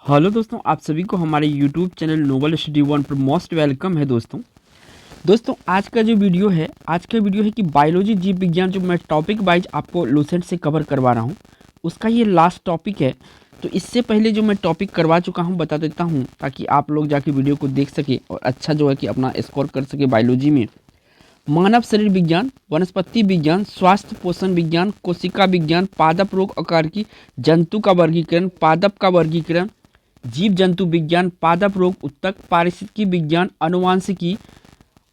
Hello दोस्तों, आप सभी को हमारे YouTube channel Noble Study One पर मोस्ट वेलकम है। दोस्तों आज का वीडियो है कि बायोलॉजी जीव विज्ञान जो मैं टॉपिक वाइज आपको लूसेंट से कवर करवा रहा हूँ उसका ये लास्ट टॉपिक है। तो इससे पहले जो मैं टॉपिक करवा चुका हूँ बता देता हूँ ताकि आप लोग जाके वीडियो को देख सके और अच्छा जो है कि अपना स्कोर कर सके। बायोलॉजी में मानव शरीर विज्ञान, वनस्पति विज्ञान, स्वास्थ्य पोषण विज्ञान, कोशिका विज्ञान, पादप रोग आकार की, जंतु का वर्गीकरण, पादप का वर्गीकरण, जीव जंतु विज्ञान, पादप रोग उत्तक, पारिस्थितिकी विज्ञान, अनुवांशिकी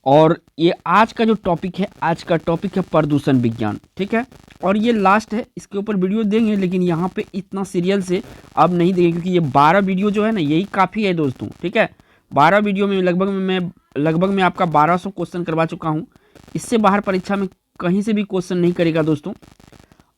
और ये आज का जो टॉपिक है, आज का टॉपिक है प्रदूषण विज्ञान। ठीक है, और ये लास्ट है, इसके ऊपर वीडियो देंगे लेकिन यहाँ पे इतना सीरियल से अब नहीं देंगे क्योंकि ये 12 वीडियो जो है ना यही काफ़ी है दोस्तों। ठीक है, 12 वीडियो में लगभग मैं आपका 1200 क्वेश्चन करवा चुका हूँ। इससे बाहर परीक्षा में कहीं से भी क्वेश्चन नहीं करेगा दोस्तों।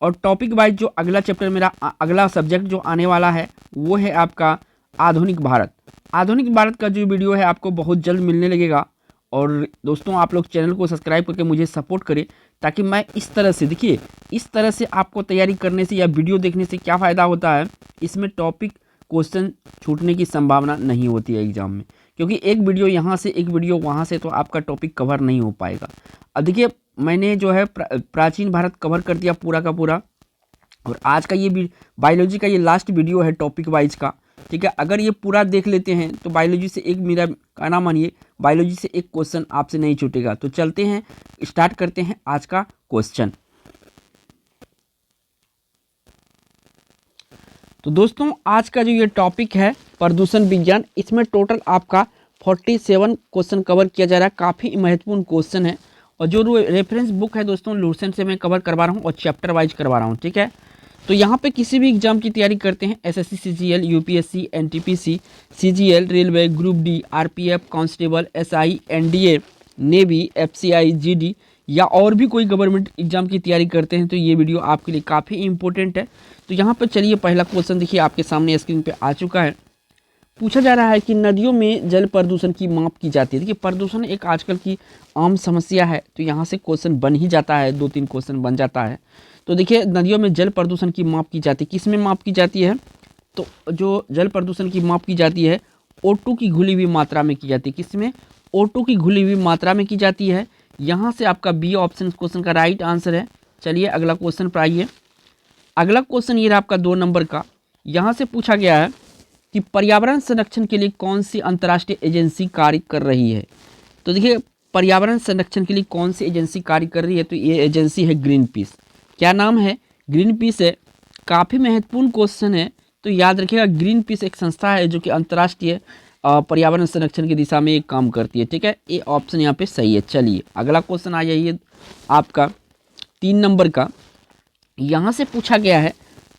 और टॉपिक वाइज जो अगला चैप्टर मेरा अगला सब्जेक्ट जो आने वाला है वो है आपका आधुनिक भारत। आधुनिक भारत का जो वीडियो है आपको बहुत जल्द मिलने लगेगा। और दोस्तों आप लोग चैनल को सब्सक्राइब करके मुझे सपोर्ट करें ताकि मैं इस तरह से देखिए, इस तरह से आपको तैयारी करने से या वीडियो देखने से क्या फ़ायदा होता है, इसमें टॉपिक क्वेश्चन छूटने की संभावना नहीं होती है एग्जाम में, क्योंकि एक वीडियो यहाँ से एक वीडियो वहाँ से तो आपका टॉपिक कवर नहीं हो पाएगा। अब देखिए मैंने जो है प्राचीन भारत कवर कर दिया पूरा का पूरा, और आज का ये बायोलॉजी का ये लास्ट वीडियो है टॉपिक वाइज का। ठीक है, अगर ये पूरा देख लेते हैं तो बायोलॉजी से एक मेरा कहना मानिए बायोलॉजी से एक क्वेश्चन आपसे नहीं छूटेगा। तो चलते हैं, स्टार्ट करते हैं आज का क्वेश्चन। तो दोस्तों आज का जो ये टॉपिक है प्रदूषण विज्ञान, इसमें टोटल आपका 47 क्वेश्चन कवर किया जा रहा है। काफ़ी महत्वपूर्ण क्वेश्चन है और जो रेफरेंस बुक है दोस्तों लूसेंट से मैं कवर करवा रहा हूँ और चैप्टर वाइज करवा रहा हूँ। ठीक है, तो यहाँ पे किसी भी एग्जाम की तैयारी करते हैं, SSC, CGL, UPSC, NTPC, CGL, railway, group D, RPF, constable, SI, NDA, navy, FCI, GD या और भी कोई गवर्नमेंट एग्जाम की तैयारी करते हैं तो ये वीडियो आपके लिए काफ़ी इंपॉर्टेंट है। तो यहाँ पर चलिए पहला क्वेश्चन देखिए आपके सामने स्क्रीन पे आ चुका है। पूछा जा रहा है कि नदियों में जल प्रदूषण की माप की जाती है। देखिए प्रदूषण एक आजकल की आम समस्या है, तो यहाँ से क्वेश्चन बन ही जाता है, 2-3 क्वेश्चन बन जाता है। तो देखिए नदियों में जल प्रदूषण की माप की जाती है, किस में माप की जाती है? तो जो जल प्रदूषण की माप की जाती है O2 की घुली हुई मात्रा में की जाती है। किस में? O2 की घुली हुई मात्रा में की जाती है। यहाँ से आपका बी ऑप्शन क्वेश्चन का राइट आंसर है। चलिए अगला क्वेश्चन पर आइए। अगला क्वेश्चन ये रहा आपका 2 नंबर का। यहाँ से पूछा गया है कि पर्यावरण संरक्षण के लिए कौन सी अंतर्राष्ट्रीय एजेंसी कार्य कर रही है। तो देखिए पर्यावरण संरक्षण के लिए कौन सी एजेंसी कार्य कर रही है, तो ये एजेंसी है ग्रीन पीस। क्या नाम है? ग्रीन पीस है। काफ़ी महत्वपूर्ण क्वेश्चन है, तो याद रखिएगा ग्रीन पीस एक संस्था है जो कि अंतर्राष्ट्रीय पर्यावरण संरक्षण की दिशा में एक काम करती है। ठीक है, ये ऑप्शन यहाँ पे सही है। चलिए अगला क्वेश्चन आ जाइए आपका 3 नंबर का। यहाँ से पूछा गया है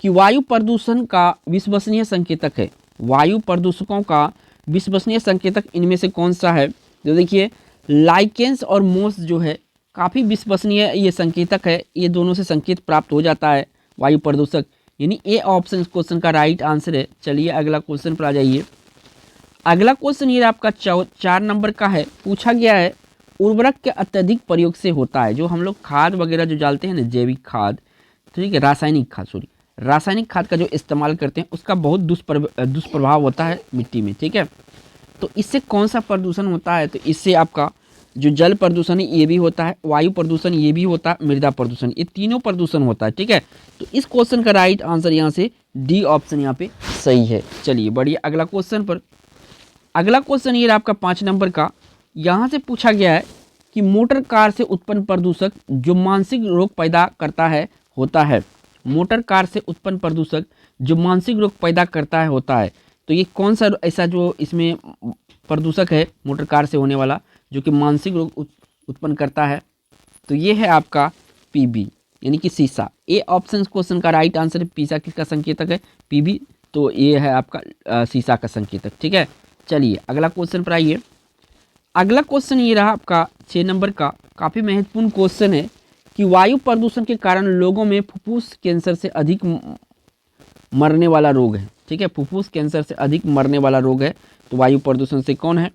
कि वायु प्रदूषण का विश्वसनीय संकेतक है। वायु प्रदूषकों का विश्वसनीय संकेतक इनमें से कौन सा है? तो देखिए लाइकेंस और मोस जो है काफ़ी विश्वसनीय ये संकेतक है, ये दोनों से संकेत प्राप्त हो जाता है वायु प्रदूषक, यानी ए ऑप्शन क्वेश्चन का राइट आंसर है। चलिए अगला क्वेश्चन पर आ जाइए। अगला क्वेश्चन ये आपका 4 नंबर का है। पूछा गया है उर्वरक के अत्यधिक प्रयोग से होता है, जो हम लोग खाद वगैरह जो डालते हैं ना, जैविक खाद, ठीक है, रासायनिक खाद का जो इस्तेमाल करते हैं उसका बहुत दुष्प्रभाव होता है मिट्टी में। ठीक है, तो इससे कौन सा प्रदूषण होता है? तो इससे आपका जो जल प्रदूषण है ये भी होता है, वायु प्रदूषण ये भी होता है, मृदा प्रदूषण, ये तीनों प्रदूषण होता है। ठीक है, तो इस क्वेश्चन का राइट आंसर यहाँ से डी ऑप्शन यहाँ पे सही है। चलिए बढ़िए अगला क्वेश्चन पर। अगला क्वेश्चन ये आपका 5 नंबर का। यहाँ से पूछा गया है कि मोटर कार से उत्पन्न प्रदूषक जो मानसिक रोग पैदा करता है होता है। मोटर कार से उत्पन्न प्रदूषक जो मानसिक रोग पैदा करता है होता है, तो ये कौन सा ऐसा जो इसमें प्रदूषक है मोटर कार से होने वाला जो कि मानसिक रोग उत्पन्न करता है? तो ये है आपका पीबी यानी कि सीसा। ए ऑप्शन क्वेश्चन का राइट आंसर है। पीसा किसका संकेतक है? पीबी, तो ये है आपका सीसा का संकेतक। ठीक है, चलिए अगला क्वेश्चन पर आइए। अगला क्वेश्चन ये रहा आपका 6 नंबर का। काफ़ी महत्वपूर्ण क्वेश्चन है कि वायु प्रदूषण के कारण लोगों में फुफ्फुस कैंसर से अधिक मरने वाला रोग है। ठीक है, फुफ्फुस कैंसर से अधिक मरने वाला रोग है, तो वायु प्रदूषण से कौन है?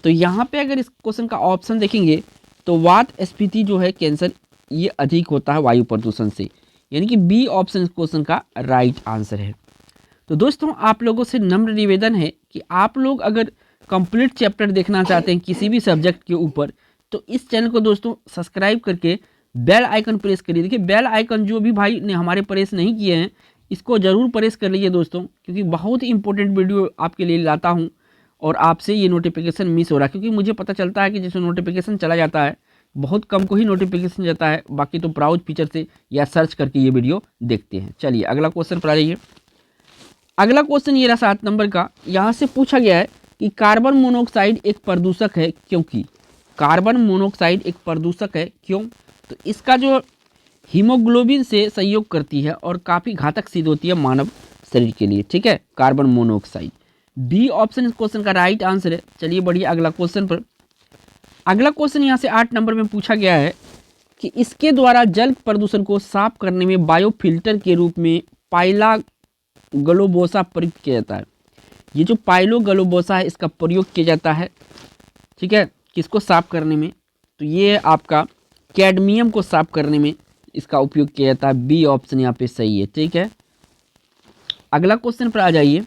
तो यहाँ पे अगर इस क्वेश्चन का ऑप्शन देखेंगे तो वात स्फीति जो है कैंसर ये अधिक होता है वायु प्रदूषण से, यानी कि बी ऑप्शन इस क्वेश्चन का राइट आंसर है। तो दोस्तों आप लोगों से नम्र निवेदन है कि आप लोग अगर कंप्लीट चैप्टर देखना चाहते हैं किसी भी सब्जेक्ट के ऊपर, तो इस चैनल को दोस्तों सब्सक्राइब करके बेल आइकन प्रेस करिए। देखिए बेल आइकन जो भी भाई ने हमारे प्रेस नहीं किए हैं, इसको ज़रूर प्रेस कर लीजिए दोस्तों, क्योंकि बहुत ही इंपॉर्टेंट वीडियो आपके लिए लाता हूँ और आपसे ये नोटिफिकेशन मिस हो रहा है। क्योंकि मुझे पता चलता है कि जैसे नोटिफिकेशन चला जाता है, बहुत कम को ही नोटिफिकेशन जाता है, बाकी तो ब्राउज फीचर से या सर्च करके ये वीडियो देखते हैं। चलिए अगला क्वेश्चन पर आ जाइए। अगला क्वेश्चन ये रहा 7 नंबर का। यहाँ से पूछा गया है कि कार्बन मोनोऑक्साइड एक प्रदूषक है क्योंकि। कार्बन मोनोऑक्साइड एक प्रदूषक है क्यों? तो इसका जो हीमोग्लोबिन से सहयोग करती है और काफ़ी घातक सिद्ध होती है मानव शरीर के लिए। ठीक है, कार्बन मोनोऑक्साइड। बी ऑप्शन इस क्वेश्चन का राइट आंसर है। चलिए बढ़िए अगला क्वेश्चन पर। अगला क्वेश्चन यहाँ से 8 नंबर में पूछा गया है कि इसके द्वारा जल प्रदूषण को साफ करने में बायोफिल्टर के रूप में पाइला ग्लोबोसा प्रयुक्त किया जाता है। ये जो पाइलो ग्लोबोसा है इसका प्रयोग किया जाता है, ठीक है, किसको साफ करने में? तो ये आपका कैडमियम को साफ करने में इसका उपयोग किया जाता है। बी ऑप्शन यहाँ पे सही है। ठीक है, अगला क्वेश्चन पर आ जाइए।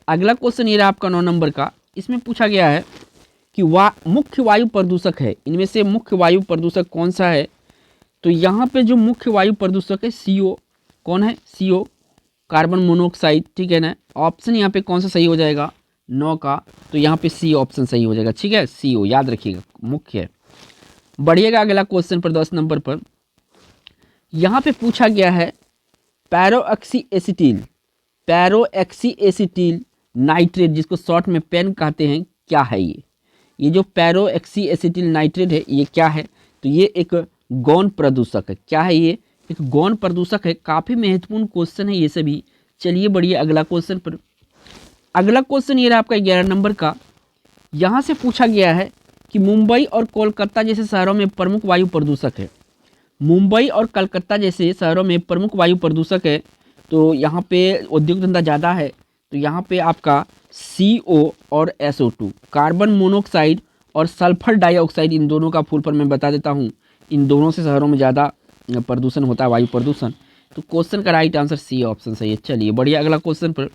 अगला क्वेश्चन ये रहा आपका 9 नंबर का। इसमें पूछा गया है कि मुख्य वायु प्रदूषक है, इनमें से मुख्य वायु प्रदूषक कौन सा है? तो यहाँ पे जो मुख्य वायु प्रदूषक है CO। कौन है? CO, carbon monoxide. ठीक है ना, ऑप्शन यहाँ पे कौन सा सही हो जाएगा? 9 का। तो यहाँ पे सी ऑप्शन सही हो जाएगा। ठीक है, CO याद रखिएगा, मुख्य है। बढ़िएगा अगला क्वेश्चन पर 10 नंबर पर। यहाँ पे पूछा गया है पैरोक्सी एसिटिल नाइट्रेट, जिसको शॉर्ट में पेन कहते हैं, क्या है ये जो पैरोक्सी एसिटिल नाइट्रेट है ये क्या है? तो ये एक गौण प्रदूषक है। क्या है ये? एक गौण प्रदूषक है। काफ़ी महत्वपूर्ण क्वेश्चन है ये सभी। चलिए बढ़िए अगला क्वेश्चन पर। अगला क्वेश्चन ये रहा आपका 11 नंबर का। यहाँ से पूछा गया है कि मुंबई और कोलकाता जैसे शहरों में प्रमुख वायु प्रदूषक है। मुंबई और कलकत्ता जैसे शहरों में प्रमुख वायु प्रदूषक है, तो यहाँ पे उद्योग धंधा ज़्यादा है, तो यहाँ पे आपका CO और SO2, कार्बन मोनोऑक्साइड और सल्फर डाइऑक्साइड, इन दोनों का फुल फॉर्म मैं बता देता हूँ। इन दोनों से शहरों में ज़्यादा प्रदूषण होता है, वायु प्रदूषण। तो क्वेश्चन का राइट आंसर C ऑप्शन सही है। चलिए बढ़िया अगला क्वेश्चन पर।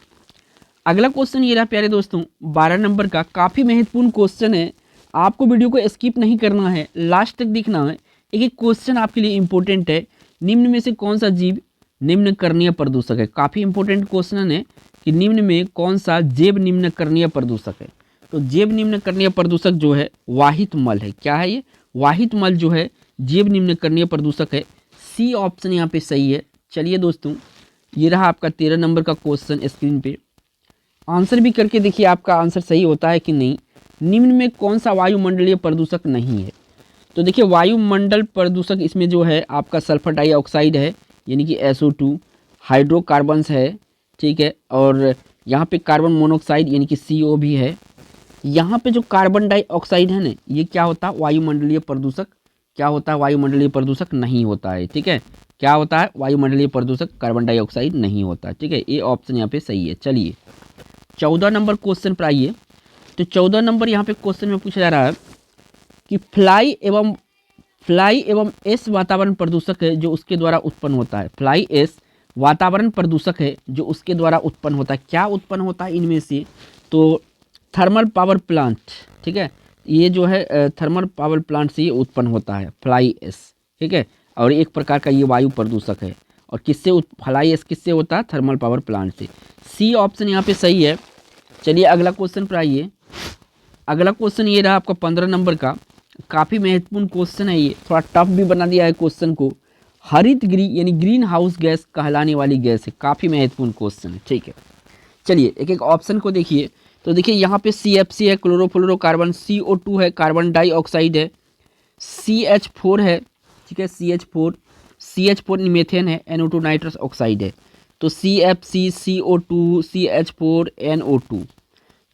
अगला क्वेश्चन ये रहा प्यारे दोस्तों 12 नंबर का। काफ़ी महत्वपूर्ण क्वेश्चन है, आपको वीडियो को स्किप नहीं करना है, लास्ट तक देखना है। एक एक क्वेश्चन आपके लिए इंपॉर्टेंट है। निम्न में से कौन सा जीव निम्न करणीय प्रदूषक है? काफ़ी इंपॉर्टेंट क्वेश्चन है कि निम्न में कौन सा जैव निम्न करणीय प्रदूषक है? तो जैव निम्न करणीय प्रदूषक जो है वाहित मल है। क्या है ये? वाहित मल जो है जैव निम्न करणीय प्रदूषक है। C ऑप्शन यहाँ पे सही है। चलिए दोस्तों ये रहा आपका 13 नंबर का क्वेश्चन स्क्रीन पे। आंसर भी करके देखिए आपका आंसर सही होता है कि नहीं। निम्न में कौन सा वायुमंडलीय प्रदूषक नहीं है? तो देखिए वायुमंडल प्रदूषक इसमें जो है आपका सल्फर डाइऑक्साइड है, यानी कि SO2, हाइड्रोकार्बन्स है, ठीक है, और यहाँ पे कार्बन मोनोऑक्साइड यानी कि CO भी है। यहाँ पे जो कार्बन डाइऑक्साइड है ना, ये क्या होता है? वायुमंडलीय प्रदूषक। क्या होता है? वायुमंडलीय प्रदूषक नहीं होता है। ठीक है, क्या होता है? वायुमंडलीय प्रदूषक कार्बन डाइऑक्साइड नहीं होता है। ठीक है, ये ऑप्शन यहाँ पे सही है। चलिए 14 नंबर क्वेश्चन पर आइए। तो 14 नंबर यहाँ पे क्वेश्चन में पूछा जा रहा है कि फ्लाई एवं एस वातावरण प्रदूषक है जो उसके द्वारा उत्पन्न होता है। फ्लाई एस वातावरण प्रदूषक है जो उसके द्वारा उत्पन्न होता है। क्या उत्पन्न होता है इनमें से? तो थर्मल पावर प्लांट। ठीक है, ये जो है थर्मल पावर प्लांट से ये उत्पन्न होता है फ्लाई एस। ठीक है, और एक प्रकार का ये वायु प्रदूषक है। और किससे फ्लाई एस किससे होता है? थर्मल पावर प्लांट से। C ऑप्शन यहाँ पे सही है। चलिए अगला क्वेश्चन पर आइए। अगला क्वेश्चन ये रहा आपका 15 नंबर का। काफ़ी महत्वपूर्ण क्वेश्चन है, ये थोड़ा टफ भी बना दिया है क्वेश्चन को। हरित गृह यानी ग्रीन हाउस गैस कहलाने वाली गैस है। काफ़ी महत्वपूर्ण क्वेश्चन है। ठीक है, चलिए एक एक ऑप्शन को देखिए। तो देखिए यहाँ पे CFC है, क्लोरोफ्लोरोकार्बन, CO2 है, कार्बन डाइऑक्साइड है, CH4 है। ठीक है, CH4 मीथेन है, NO2 नाइट्रस ऑक्साइड है। तो CFC, CO2, CH4, NO2,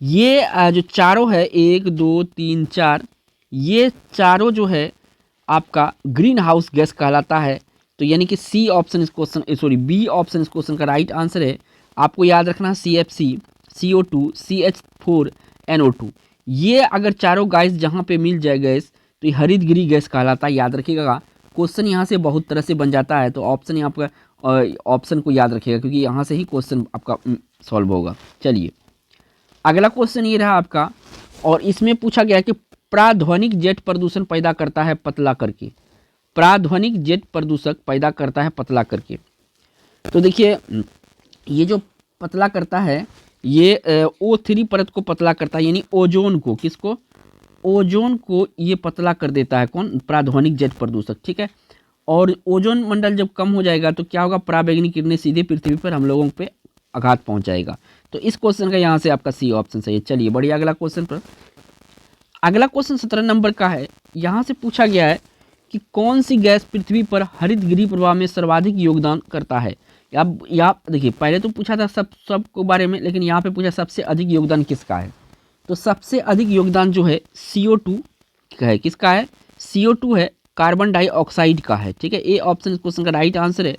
ये जो चारों है 1 2 3 4, ये चारों जो है आपका ग्रीन हाउस गैस कहलाता है। तो यानी कि B ऑप्शन इस क्वेश्चन का राइट आंसर है। आपको याद रखना है CFC, CO2, CH4, NO2, ये अगर चारों गैस जहाँ पे मिल जाए गैस, तो ये हरित गृह गैस कहलाता है। याद रखिएगा, क्वेश्चन यहाँ से बहुत तरह से बन जाता है, तो ऑप्शन यहाँ पर ऑप्शन को याद रखिएगा, क्योंकि यहाँ से ही क्वेश्चन आपका सॉल्व होगा। चलिए अगला क्वेश्चन ये रहा आपका, और इसमें पूछा गया कि प्राध्वनिक जेट प्रदूषण पैदा करता है पतला करके। प्राध्वनिक जेट प्रदूषक पैदा करता है पतला करके। तो देखिए ये जो पतला करता है ये O3 परत को पतला करता है, यानी ओजोन को, किसको, ओजोन को ये पतला कर देता है। कौन, प्राध्वनिक जेट प्रदूषक, ठीक है। और ओजोन मंडल जब कम हो जाएगा तो क्या होगा, पराबैंगनी किरणें सीधे पृथ्वी पर हम लोगों पे आघात पहुंचाएगा। तो इस क्वेश्चन का यहाँ से आपका सी ऑप्शन सही है। चलिए बढ़िया, अगला क्वेश्चन पर। अगला क्वेश्चन 17 नंबर का है। यहाँ से पूछा गया है कि कौन सी गैस पृथ्वी पर हरित गृह प्रवाह में सर्वाधिक योगदान करता है। अब यहाँ देखिए पहले तो पूछा था सब के बारे में, लेकिन यहाँ पे पूछा सबसे अधिक योगदान किसका है। तो सबसे अधिक योगदान जो है CO2 का है। किसका है, CO2 है, कार्बन डाइऑक्साइड का है, ठीक है। ए ऑप्शन इस क्वेश्चन का राइट आंसर है।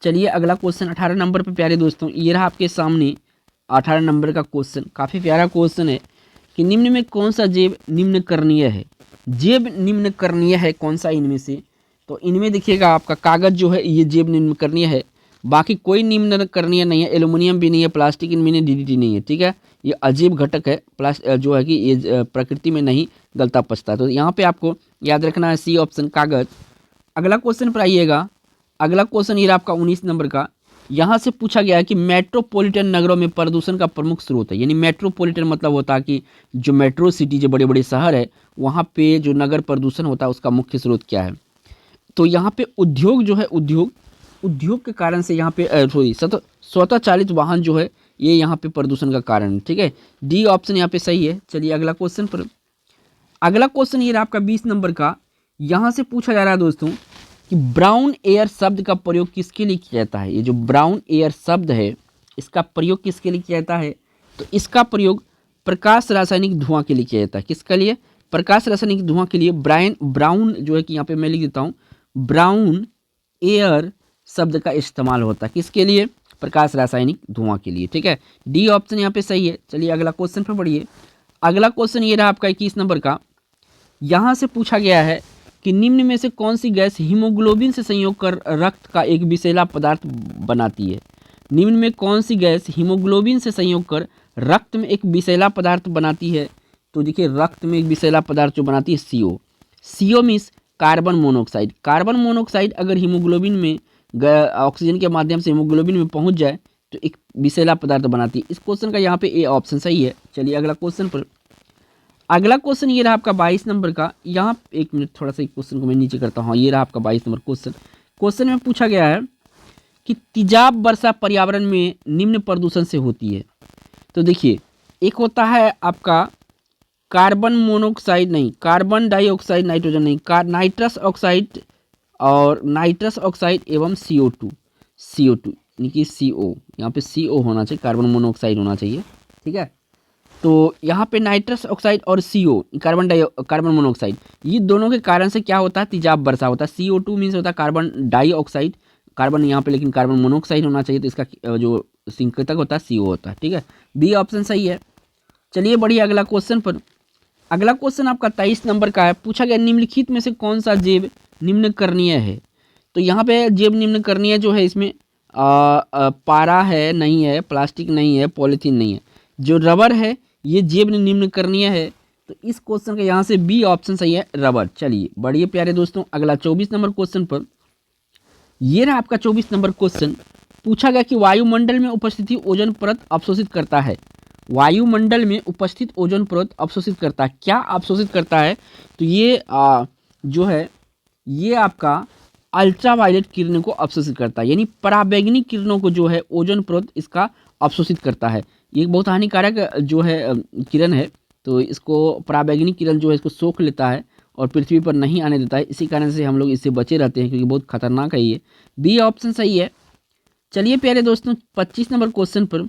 चलिए अगला क्वेश्चन 18 नंबर पे प्यारे दोस्तों, ये रहा आपके सामने 18 नंबर का क्वेश्चन। काफ़ी प्यारा क्वेश्चन है कि निम्न में कौन सा जैव निम्न करणीय है। जैव निम्न करणीय है कौन सा इनमें से, तो इनमें देखिएगा आपका कागज जो है ये जैव निम्न करणीय है, बाकी कोई निम्न करणीय नहीं है। एल्युमिनियम भी नहीं है, प्लास्टिक इनमें नहीं, DDT नहीं है, ठीक है। ये अजीब घटक है, जो है कि ये प्रकृति में नहीं गलता पचता। तो यहाँ पे आपको याद रखना है सी ऑप्शन कागज। अगला क्वेश्चन पर आइएगा। अगला क्वेश्चन ये आपका 19 नंबर का। यहाँ से पूछा गया है कि मेट्रोपॉलिटन नगरों में प्रदूषण का प्रमुख स्रोत है। यानी मेट्रोपॉलिटन मतलब होता है कि जो मेट्रो सिटी, जो बड़े बड़े शहर है, वहाँ पे जो नगर प्रदूषण होता है उसका मुख्य स्रोत क्या है। तो यहाँ पे उद्योग जो है, उद्योग के कारण से यहाँ पे स्वतः चालित वाहन जो है ये यहाँ पे प्रदूषण का कारण है, ठीक है। डी ऑप्शन यहाँ पे सही है। चलिए अगला क्वेश्चन पर। अगला क्वेश्चन ये रहा आपका 20 नंबर का। यहाँ से पूछा जा रहा है दोस्तों कि ब्राउन एयर शब्द का प्रयोग किसके लिए किया जाता है। ये जो ब्राउन एयर शब्द है इसका प्रयोग किसके लिए किया जाता है, तो इसका प्रयोग प्रकाश रासायनिक धुआं के लिए किया जाता है। किसके लिए, प्रकाश रासायनिक धुआं के लिए। ब्राउन जो है कि यहाँ पे मैं लिख देता हूँ, ब्राउन एयर शब्द का इस्तेमाल होता है किसके लिए, प्रकाश रासायनिक धुआं के लिए, ठीक है। डी ऑप्शन यहाँ पे सही है। चलिए अगला क्वेश्चन पर बढ़िए। अगला क्वेश्चन ये रहा आपका 21 नंबर का। यहाँ से पूछा गया है कि निम्न में से कौन सी गैस हीमोग्लोबिन से संयोग कर रक्त का एक विषैला पदार्थ बनाती है। निम्न में कौन सी गैस हीमोग्लोबिन से संयोग कर रक्त में एक विषैला पदार्थ बनाती है। तो देखिए रक्त में एक विषैला पदार्थ जो बनाती है CO means carbon monoxide. Carbon monoxide अगर हीमोग्लोबिन में ऑक्सीजन के माध्यम से हीमोग्लोबिन में पहुंच जाए तो एक विषैला पदार्थ बनाती है। इस क्वेश्चन का यहाँ पे ए ऑप्शन सही है। चलिए अगला क्वेश्चन पर। अगला क्वेश्चन ये रहा आपका 22 नंबर का। यहाँ एक मिनट थोड़ा सा क्वेश्चन को मैं नीचे करता हूँ। ये रहा आपका 22 नंबर क्वेश्चन। क्वेश्चन में पूछा गया है कि तेजाब वर्षा पर्यावरण में निम्न प्रदूषण से होती है। तो देखिए एक होता है आपका कार्बन मोनोऑक्साइड नहीं, कार्बन डाइऑक्साइड, नाइट्रोजन नहीं, नाइट्रस ऑक्साइड और नाइट्रस ऑक्साइड एवं CO2 यानी कि CO, यहाँ पे CO होना चाहिए, कार्बन मोनोऑक्साइड होना चाहिए, ठीक है। तो यहाँ पे नाइट्रस ऑक्साइड और CO कार्बन मोनोऑक्साइड, ये दोनों के कारण से क्या होता है, तेजाब वर्षा होता है। CO2 मीन्स होता है कार्बन डाइऑक्साइड, कार्बन यहाँ पे लेकिन कार्बन मोनोऑक्साइड होना चाहिए, तो इसका जो संकेतक होता है CO होता है, ठीक है। बी ऑप्शन सही है। चलिए बढ़िया अगला क्वेश्चन पर। अगला क्वेश्चन आपका 23 नंबर का है। पूछा गया निम्नलिखित में से कौन सा जैव निम्न करणीय है। तो यहाँ पे जैव निम्न करणीय जो है इसमें पारा है नहीं है, प्लास्टिक नहीं है, पॉलीथीन नहीं है, जो रबर है ये जैव निम्न करणीय है। तो इस क्वेश्चन का यहाँ से बी ऑप्शन सही है, रबर। चलिए बढ़िए प्यारे दोस्तों अगला 24 नंबर क्वेश्चन पर। ये रहा आपका 24 नंबर क्वेश्चन। पूछा गया कि वायुमंडल में उपस्थित ओजोन परत अवशोषित करता है। वायुमंडल में उपस्थित ओजोन परत अवशोषित करता है, क्या अवशोषित करता है, तो ये जो है ये आपका अल्ट्रावायलेट किरणों को अवशोषित करता है, यानी पराबैंगनी किरणों को जो है ओजोन परत इसका अवशोषित करता है। ये बहुत हानिकारक जो है किरण है, तो इसको पराबैंगनी किरण जो है इसको सोख लेता है और पृथ्वी पर नहीं आने देता है। इसी कारण से हम लोग इससे बचे रहते हैं क्योंकि बहुत खतरनाक है ये। बी ऑप्शन सही है। चलिए प्यारे दोस्तों 25 नंबर क्वेश्चन पर।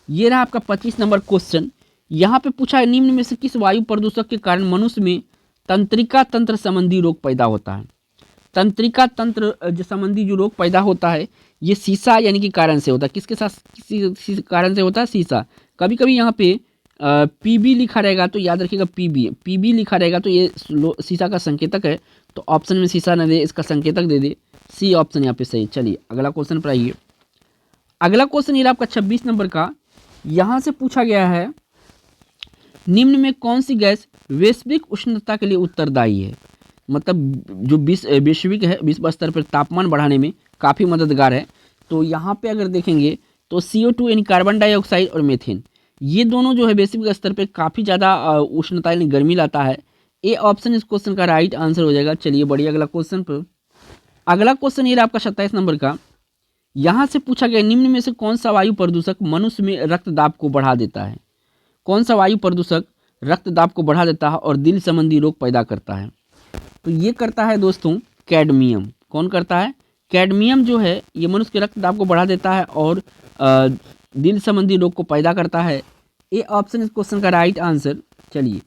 ये रहा आपका 25 नंबर क्वेश्चन। यहाँ पे पूछा है निम्न में से किस वायु प्रदूषक के कारण मनुष्य में तंत्रिका तंत्र संबंधी रोग पैदा होता है। तंत्रिका तंत्र जो संबंधी जो रोग पैदा होता है ये शीशा यानी कि कारण से होता है। किसके साथ, किसी कारण से होता है, शीशा। कभी कभी यहाँ पे PB लिखा रहेगा तो याद रखिएगा PB लिखा रहेगा तो ये शीशा का संकेतक है, तो ऑप्शन में शीशा न दे, इसका संकेतक दे दे। सी ऑप्शन यहाँ पे सही। चलिए अगला क्वेश्चन पर आइए। अगला क्वेश्चन ये आपका 26 नंबर का। यहाँ से पूछा गया है निम्न में कौन सी गैस वैश्विक उष्णता के लिए उत्तरदायी है, मतलब जो वैश्विक है विश्व स्तर पर तापमान बढ़ाने में काफ़ी मददगार है। तो यहाँ पे अगर देखेंगे तो CO2 यानी कार्बन डाइऑक्साइड और मीथेन, ये दोनों जो है वैश्विक स्तर पे काफ़ी ज़्यादा उष्णता यानी गर्मी लाता है। ए ऑप्शन इस क्वेश्चन का राइट आंसर हो जाएगा। चलिए बढ़िया, अगला क्वेश्चन पर। अगला क्वेश्चन ये आपका 27 नंबर का। यहाँ से पूछा गया निम्न में से कौन सा वायु प्रदूषक मनुष्य में रक्तदाब को बढ़ा देता है। कौन सा वायु प्रदूषक रक्तदाब को बढ़ा देता है और दिल संबंधी रोग पैदा करता है। तो ये करता है दोस्तों कैडमियम। कौन करता है? कैडमियम जो है ये मनुष्य के रक्तदाब को बढ़ा देता है और दिल संबंधी रोग को पैदा करता है। ए ऑप्शन इस क्वेश्चन का राइट आंसर। चलिए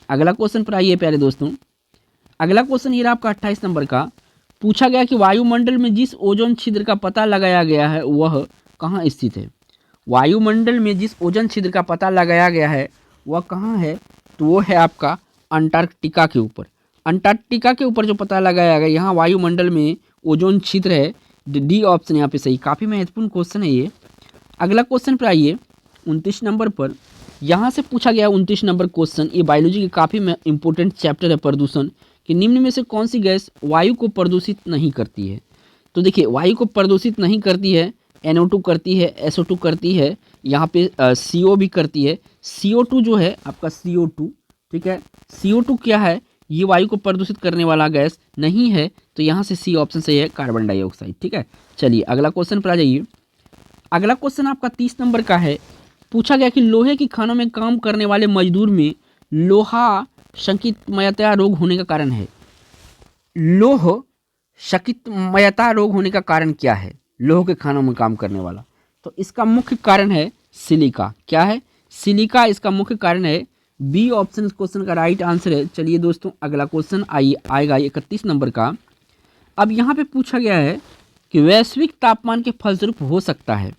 अगला क्वेश्चन पर आइए प्यारे दोस्तों। अगला क्वेश्चन ये आपका 28 नंबर का। पूछा गया कि वायुमंडल में जिस ओजोन छिद्र का पता लगाया गया है वह कहाँ स्थित है। वायुमंडल में जिस ओजोन छिद्र का पता लगाया गया है वह कहाँ है, तो वो है आपका अंटार्कटिका के ऊपर। अंटार्कटिका के ऊपर जो पता लगाया गया, यहाँ वायुमंडल में ओजोन छिद्र है। डी ऑप्शन यहाँ पे सही। काफ़ी महत्वपूर्ण क्वेश्चन है ये। अगला क्वेश्चन पर आइए 29 नंबर पर। यहाँ से पूछा गया 29 नंबर क्वेश्चन, ये बायोलॉजी के काफ़ी इंपॉर्टेंट चैप्टर है प्रदूषण, कि निम्न में से कौन सी गैस वायु को प्रदूषित नहीं करती है। तो देखिए वायु को प्रदूषित नहीं करती है, NO2 करती है, SO2 करती है, यहाँ पे CO भी करती है। CO2 जो है आपका CO2, ठीक है, CO2 क्या है, ये वायु को प्रदूषित करने वाला गैस नहीं है। तो यहाँ से सी ऑप्शन सही है, कार्बन डाइऑक्साइड। ठीक है, चलिए अगला क्वेश्चन पर आ जाइए। अगला क्वेश्चन आपका 30 नंबर का है। पूछा गया कि लोहे की खानों में काम करने वाले मजदूर में लोहा शंकितमयता रोग होने का कारण है। लोह शंकितमयता रोग होने का कारण क्या है? लोह के खानों में काम करने वाला, तो इसका मुख्य कारण है सिलिका। क्या है? सिलिका इसका मुख्य कारण है। बी ऑप्शन इस क्वेश्चन का राइट आंसर है। चलिए दोस्तों अगला क्वेश्चन आएगा 31 नंबर का। अब यहाँ पे पूछा गया है कि वैश्विक तापमान के फलस्वरूप हो सकता है।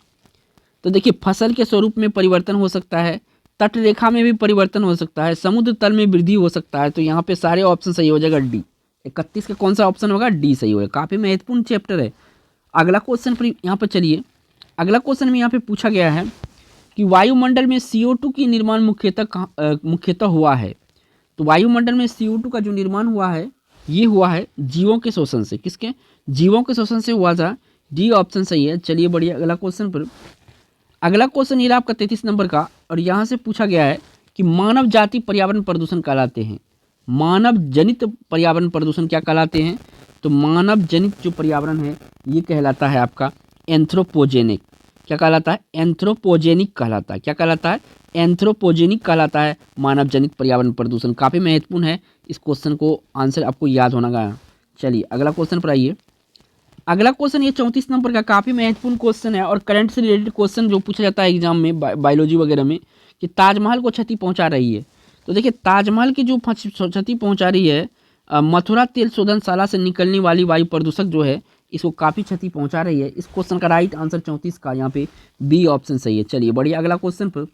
तो देखिए फसल के स्वरूप में परिवर्तन हो सकता है, तट रेखा में भी परिवर्तन हो सकता है, समुद्र तल में वृद्धि हो सकता है। तो यहाँ पे सारे ऑप्शन सही हो जाएगा। डी 31 का कौन सा ऑप्शन होगा? डी सही होगा। काफ़ी महत्वपूर्ण चैप्टर है। अगला क्वेश्चन पर यहाँ पर चलिए। अगला क्वेश्चन में यहाँ पे पूछा गया है कि वायुमंडल में CO2 की निर्माण मुख्यतः हुआ है। तो वायुमंडल में CO2 का जो निर्माण हुआ है ये हुआ है जीवों के शोषण से। किसके? जीवों के शोषण से हुआ था। डी ऑप्शन सही है। चलिए बढ़िया, अगला क्वेश्चन पर। अगला क्वेश्चन ये आपका 33 नंबर का, और यहाँ से पूछा गया है कि मानव जाति पर्यावरण प्रदूषण कहलाते हैं। मानव जनित पर्यावरण प्रदूषण क्या कहलाते हैं? तो मानव जनित जो पर्यावरण है ये कहलाता है आपका एंथ्रोपोजेनिक। क्या कहलाता है? एंथ्रोपोजेनिक कहलाता है। क्या कहलाता है? एंथ्रोपोजेनिक कहलाता है मानव जनित पर्यावरण प्रदूषण। काफ़ी महत्वपूर्ण है, इस क्वेश्चन को आंसर आपको याद होना गा। चलिए अगला क्वेश्चन पर आइए। अगला क्वेश्चन ये 34 नंबर का काफ़ी महत्वपूर्ण क्वेश्चन है और करंट से रिलेटेड क्वेश्चन जो पूछा जाता है एग्जाम में बायोलॉजी वगैरह में, कि ताजमहल को क्षति पहुंचा रही है। तो देखिए ताजमहल की जो क्षति पहुंचा रही है, मथुरा तेल शोधनशाला से निकलने वाली वायु प्रदूषक जो है इसको काफ़ी क्षति पहुंचा रही है। इस क्वेश्चन का राइट आंसर 34 का यहाँ पे बी ऑप्शन सही है। चलिए बढ़िया, अगला क्वेश्चन पर।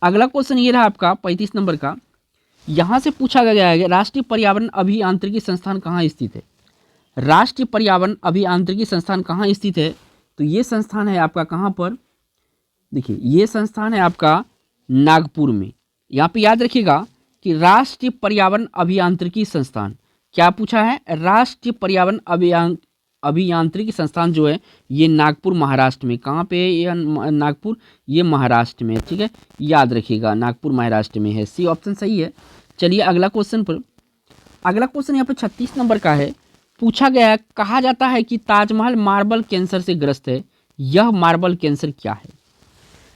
अगला क्वेश्चन ये रहा आपका 35 नंबर का। यहाँ से पूछा गया है राष्ट्रीय पर्यावरण अभियांत्रिकी संस्थान कहाँ स्थित है। राष्ट्रीय पर्यावरण अभियांत्रिकी संस्थान कहाँ स्थित है? तो ये संस्थान है आपका कहाँ पर? देखिए ये संस्थान है आपका नागपुर में। यहाँ पे याद रखिएगा कि राष्ट्रीय पर्यावरण अभियांत्रिकी संस्थान, क्या पूछा है? राष्ट्रीय पर्यावरण अभियांत्रिकी संस्थान जो है ये नागपुर महाराष्ट्र में। कहाँ पे है ये नागपुर? ये महाराष्ट्र में है। ठीक है, याद रखिएगा नागपुर महाराष्ट्र में है। सी ऑप्शन सही है। चलिए अगला क्वेश्चन पर। अगला क्वेश्चन यहाँ पे 36 नंबर का है। पूछा गया है, कहा जाता है कि ताजमहल मार्बल कैंसर से ग्रस्त है। यह मार्बल कैंसर क्या है?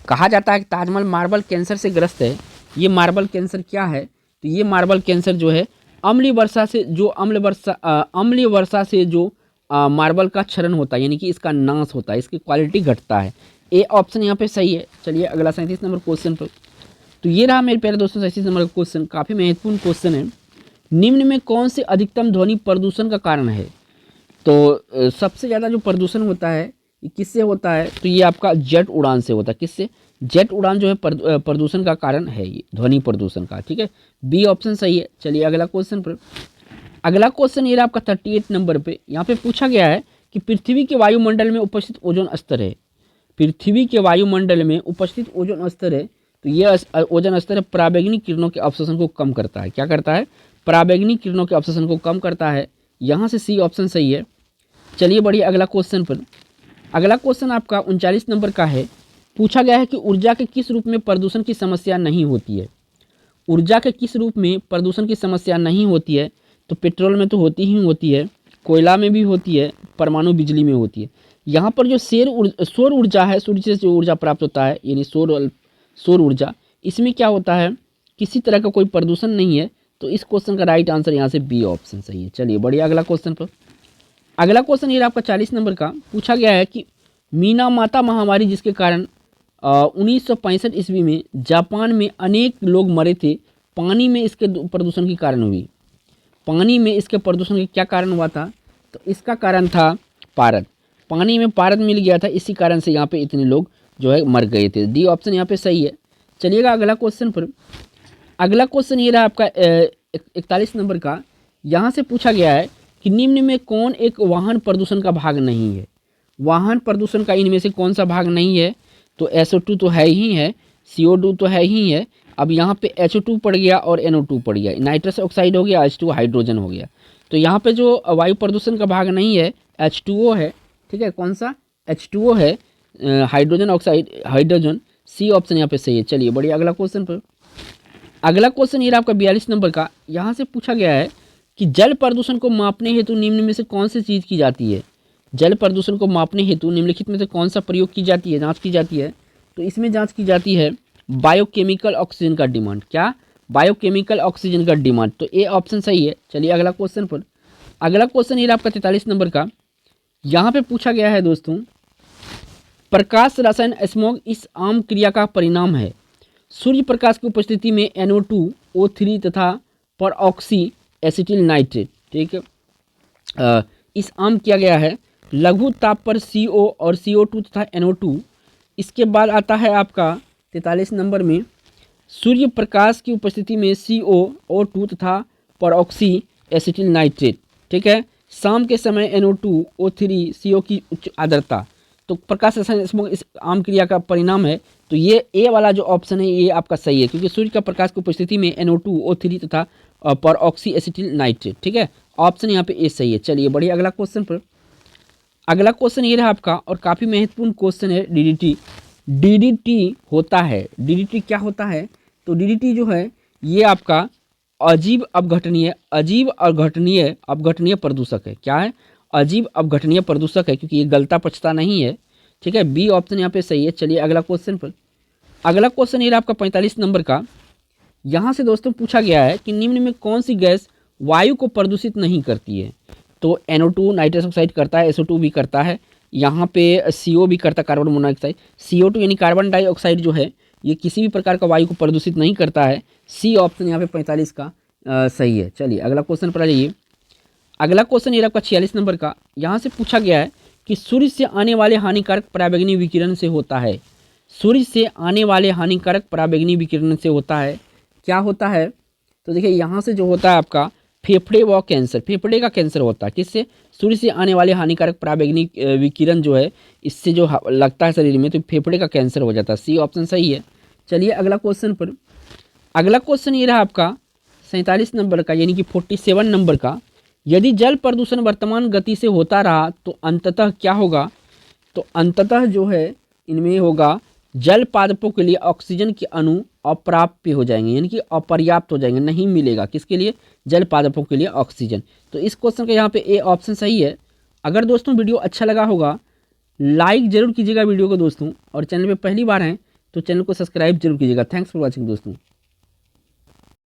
कहा जाता है कि ताजमहल मार्बल कैंसर से ग्रस्त है। ये मार्बल कैंसर क्या है? तो ये मार्बल कैंसर जो है अम्लीय वर्षा से जो मार्बल का क्षरण होता है, यानी कि इसका नाश होता है, इसकी क्वालिटी घटता है। ए ऑप्शन यहाँ पे सही है। चलिए अगला 37 नंबर क्वेश्चन पर। तो ये रहा मेरे प्यारे दोस्तों 37 नंबर का क्वेश्चन। काफ़ी महत्वपूर्ण क्वेश्चन है। निम्न में कौन से अधिकतम ध्वनि प्रदूषण का कारण है? तो सबसे ज़्यादा जो प्रदूषण होता है ये किससे होता है? तो ये आपका जेट उड़ान से होता है। किससे? जेट उड़ान जो है प्रदूषण का कारण है, ये ध्वनि प्रदूषण का। ठीक है, बी ऑप्शन सही है। चलिए अगला क्वेश्चन पर। अगला क्वेश्चन ये आपका 38 नंबर पे। यहाँ पे पूछा गया है कि पृथ्वी के वायुमंडल में उपस्थित ओजोन स्तर है। पृथ्वी के वायुमंडल में उपस्थित ओजोन स्तर है, तो ये ओजोन स्तर पराबैंगनी किरणों के अवशोषण को कम करता है। क्या करता है? पराबैंगनी किरणों के अवशोषण को कम करता है। यहाँ से सी ऑप्शन सही है। चलिए बढ़िए अगला क्वेश्चन पर। अगला क्वेश्चन आपका 39 नंबर का है। पूछा गया है कि ऊर्जा के किस रूप में प्रदूषण की समस्या नहीं होती है। ऊर्जा के किस रूप में प्रदूषण की समस्या नहीं होती है? तो पेट्रोल में तो होती ही होती है, कोयला में भी होती है, परमाणु बिजली में होती है। यहाँ पर जो सौर ऊर्जा है, सूर्य से जो ऊर्जा प्राप्त होता है यानी सौर ऊर्जा, इसमें क्या होता है? किसी तरह का कोई प्रदूषण नहीं है। तो इस क्वेश्चन का राइट आंसर यहाँ से बी ऑप्शन सही है। चलिए बढ़िया अगला क्वेश्चन पर। अगला क्वेश्चन ये आपका 40 नंबर का। पूछा गया है कि मीना माता महामारी जिसके कारण 1965 ईस्वी में जापान में अनेक लोग मरे थे, पानी में इसके प्रदूषण के कारण हुई। पानी में इसके प्रदूषण के क्या कारण हुआ था? तो इसका कारण था पारद। पानी में पारद मिल गया था, इसी कारण से यहाँ पे इतने लोग जो है मर गए थे। डी ऑप्शन यहाँ पे सही है। चलिएगा अगला क्वेश्चन पर। अगला क्वेश्चन ये रहा आपका 41 नंबर का। यहाँ से पूछा गया है कि निम्न में कौन एक वाहन प्रदूषण का भाग नहीं है। वाहन प्रदूषण का इनमें से कौन सा भाग नहीं है? तो SO2 तो है ही है, CO2 तो है ही है। अब यहाँ पे HO2 पड़ गया और NO2 पड़ गया, नाइट्रस ऑक्साइड हो गया, H2 हाइड्रोजन हो गया। तो यहाँ पे जो वायु प्रदूषण का भाग नहीं है H2O है। ठीक है, कौन सा? H2O है, hydrogen oxide, hydrogen. C option यहाँ पे सही है। चलिए बढ़िया अगला क्वेश्चन पर। अगला क्वेश्चन ये आपका 42 नंबर का। यहाँ से पूछा गया है कि जल प्रदूषण को मापने हेतु निम्न में से कौन सी चीज़ की जाती है। जल प्रदूषण को मापने हेतु निम्नलिखित में से कौन सा प्रयोग की जाती है, जांच की जाती है? तो इसमें जांच की जाती है बायोकेमिकल ऑक्सीजन का डिमांड। क्या? बायोकेमिकल ऑक्सीजन का डिमांड। तो ए ऑप्शन सही है। चलिए अगला क्वेश्चन पर। अगला क्वेश्चन ये आपका 43 नंबर का। यहाँ पे पूछा गया है दोस्तों, प्रकाश रसायन स्मॉग इस आम क्रिया का परिणाम है। सूर्य प्रकाश की उपस्थिति में NO2, O3 तथा परऑक्सी एसिटिल नाइट्रेट। ठीक है, इस आम किया गया है। लघु ताप पर CO और CO2 तथा NO2। इसके बाद आता है आपका 43 नंबर में, सूर्य प्रकाश की उपस्थिति में CO, O2 तथा परऑक्सी एसिटिल नाइट्रेट। ठीक है, शाम के समय NO2, O3, CO की उच्च आर्द्रता। तो प्रकाश रसायन स्मॉग इस आम क्रिया का परिणाम है। तो ये ए वाला जो ऑप्शन है ये आपका सही है, क्योंकि सूर्य का प्रकाश की उपस्थिति में NO2, O3 तथा परऑक्सी एसिटिल नाइट्रेट। ठीक है, ऑप्शन यहाँ पे ए सही है। चलिए बढ़िया अगला क्वेश्चन पर। अगला क्वेश्चन ये रहा आपका और काफ़ी महत्वपूर्ण क्वेश्चन है। DDT होता है। DDT क्या होता है? तो DDT जो है ये आपका अजीब अपघटनीय प्रदूषक है। क्या है? अजीब अपघटनीय प्रदूषक है, क्योंकि ये गलता पचता नहीं है। ठीक है, बी ऑप्शन यहाँ पे सही है। चलिए अगला क्वेश्चन पर। अगला क्वेश्चन ये रहा आपका 45 नंबर का। यहाँ से दोस्तों पूछा गया है कि निम्न में कौन सी गैस वायु को प्रदूषित नहीं करती है। तो NO2 नाइट्रस ऑक्साइड करता है, SO2 भी करता है, यहाँ पे CO भी करता है, कार्बन मोनोऑक्साइड। CO2 यानी कार्बन डाइऑक्साइड जो है ये किसी भी प्रकार का वायु को प्रदूषित नहीं करता है। सी ऑप्शन यहाँ पे 45 का सही है। चलिए अगला क्वेश्चन पर आ जाइए। अगला क्वेश्चन ये आपका 46 नंबर का। यहाँ से पूछा गया है कि सूर्य से आने वाले हानिकारक पराबैंगनी विकिरण से होता है। सूर्य से आने वाले हानिकारक पराबैंगनी विकिरण से होता है। क्या होता है? तो देखिए यहाँ से जो होता है आपका फेफड़े व कैंसर, फेफड़े का कैंसर होता है। किससे? सूर्य से आने वाले हानिकारक पराबैंगनी विकिरण जो है इससे जो लगता है शरीर में, तो फेफड़े का कैंसर हो जाता है। सी ऑप्शन सही है। चलिए अगला क्वेश्चन पर। अगला क्वेश्चन ये रहा आपका 47 नंबर का, यानी कि 47 नंबर का। यदि जल प्रदूषण वर्तमान गति से होता रहा तो अंततः क्या होगा? तो अंततः जो है इनमें होगा जल पादपों के लिए ऑक्सीजन के अणु अप्राप्य हो जाएंगे, यानी कि अपर्याप्त हो जाएंगे, नहीं मिलेगा। किसके लिए? जल पादपों के लिए ऑक्सीजन। तो इस क्वेश्चन का यहाँ पे ए ऑप्शन सही है। अगर दोस्तों वीडियो अच्छा लगा होगा लाइक जरूर कीजिएगा वीडियो को दोस्तों, और चैनल पे पहली बार हैं तो चैनल को सब्सक्राइब जरूर कीजिएगा। थैंक्स फॉर वॉचिंग दोस्तों।